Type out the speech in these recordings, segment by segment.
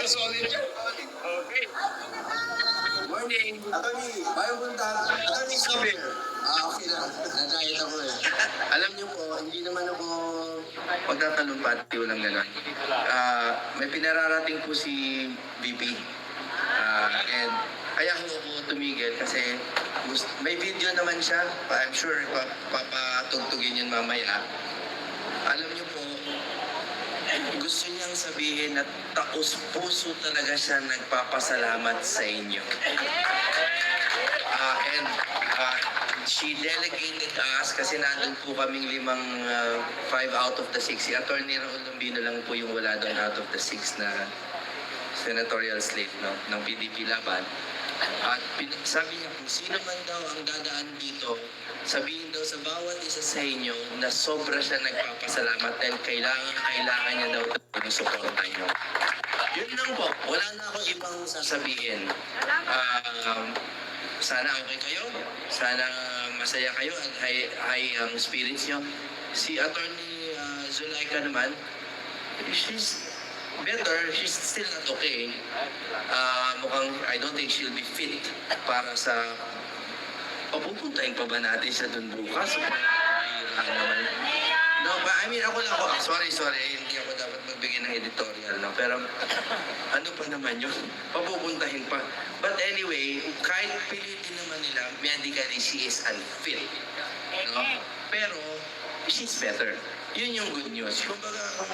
solid yun. Okay. Morning. Attorney, bayo punta. Attorney, Saber. Okay na. Nagayat ako eh. Alam niyo po, hindi naman ako magtatalumpati, walang gano'n. May pinararating po si VP. And kaya ako tumigil kasi may video naman siya. I'm sure papatugtugin yun mamaya. Alam niyo po, gusto niyang sabihin na taos-puso talaga siya nagpapasalamat sa inyo. And she delegated us kasi nandun po kaming 5 out of the 6. Si Attorney Raul Lombino lang po yung wala doon out of the 6 na senatorial slate ng PDP laban. At sabi niya kung sino man daw ang dadaan dito, sabihin daw sa bawat isa sa inyo na sobra siya nagpapasalamat dahil kailangan niya daw yung suporta niyo. Yun lang po. Wala na akong ibang sasabihin. Sana okay kayo. Sana masaya kayo at high ang spirits niyo. Si Attorney Zulaika naman, she's better. She's still not okay. Mukhang I don't think she'll be fit para sa papupuntahin pa ba natin siya dun bukas? No, but I mean, ako lang, sorry, hindi ako dapat magbigay ng editorial, no? Pero, ano pa naman yun? Papupuntahin pa. But anyway, kahit pilitin naman nila, medically, she is unfit. No? Pero, she's better. Yun yung good news. Kumbaga, kung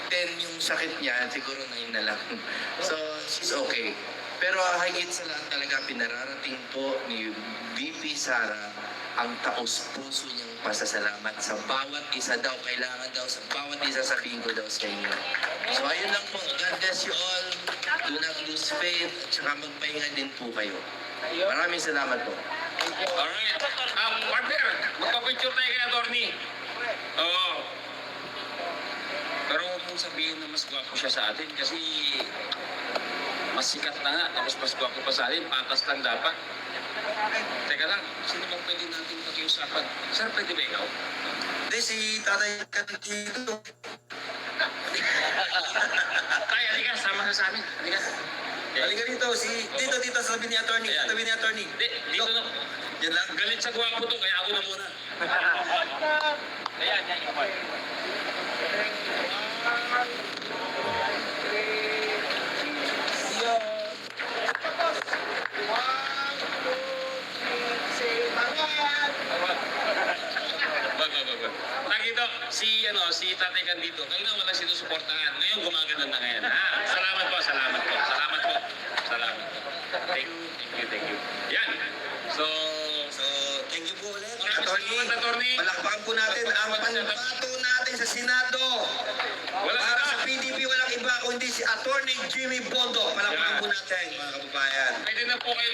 10 yung sakit niya, siguro 9 na lang. So, she's okay. Pero higit sa lahat talaga, pinararating po ni VP Sara ang taos-puso niyang pasasalamat sa bawat isa daw. Kailangan daw sa bawat isa sabihin ko daw sa inyo. So ayun lang po. God bless you all. Do not lose faith. At saka magpahinga din po kayo. Maraming salamat po. Alright. Partner, magpapicture tayo kay Attorney. Oo. Pero huwag mong sabihin na mas gwapo siya sa atin kasi mas sikat na nga, tapos mas gwapo pa sa atin, patas lang dapat. Teka lang, sino bang pwede natin pakiusapan? Sir, pwede ba ikaw? Hindi, si Tatay Candido. Tay, halika, sama ka sa amin. Halika. Halika dito, dito, sa tabi ni Attorney. Ayan. Sa tabi ni Attorney. Hindi, dito na. Yan lang. Galit sa gwapo to, kaya ako na muna. Ayan, yan. Nakita, si Tatay Candido, kayo na wala sinusuportahan. Ngayon, gumaganda na ngayon. Salamat po. Thank you. Yan. So, Thank you po ulit. salamat, Attorney. Palakpakan po natin ang panbato natin sa Senado. Para sa PDP, walang iba kundi si Attorney Jimmy Bondo. Palakpakan po natin, mga kababayan. Pwede na po kayo.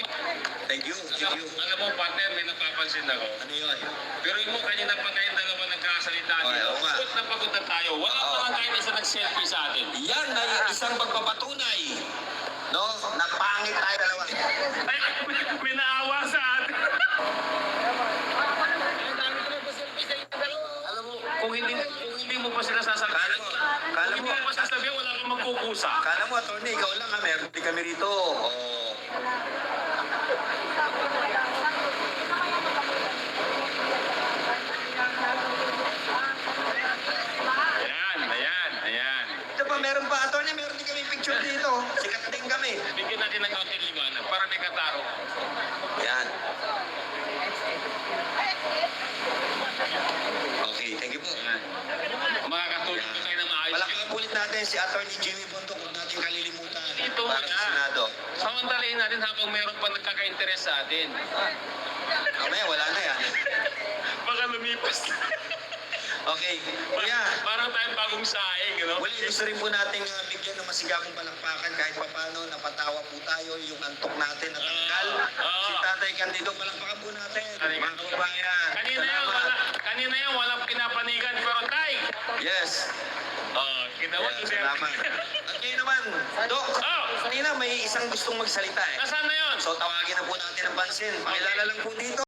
Thank you. Alam mo, partner, may napapansin ako. Ano yun? Pero yung kanina pa tayong dalawa nagkasalita Okay, dito. oo nga. Pagod na tayo. Wala pa lang kahit isa nag-selfie sa atin. Yan ay isang pagpapatunay. No? Napangit tayo dalawa. Ay, may naawa sa atin. Alam mo, kung hindi mo pa sila sasabihin, Kala kung mo, hindi mo pa sasabihin, wala kang magkukusa. kala mo, Attorney, ikaw lang ha. Meron din kami rito. Oh. Ayan. Ito pa, meron pa, Attorney, meron din kami picture dito. Sikat din kami. Bigyan natin ng kaunting liwanag para may kataro. Yan. Okay, thank you po. Ayan. Makakatulog pa kayo na maayos. Palakpakan ulit natin si Attorney Jimmy Bondo kung natin kalilimutan. Ito para sa nga. Senado. Samantalahin natin habang meron pa nagkaka-interest sa atin. Mamaya, wala na yan. Baka lumipas. Okay. Kuya, Parang tayong bagong saing, you know? muli gusto rin po nating bigyan ng masigabong palakpakan kahit papano napatawa po tayo yung antok natin na tanggal. Si Tatay Candido, palakpakan po natin. Mga kababayan. Kanina yan, walang pinapanigan, pero tay! Yes. Ginawa Yes, to sir. salamat. At ngayon naman, Dok, kanina may isang gustong magsalita eh. Nasaan na yun? So tawagin na po natin ang pansin. Pakilala lang po dito.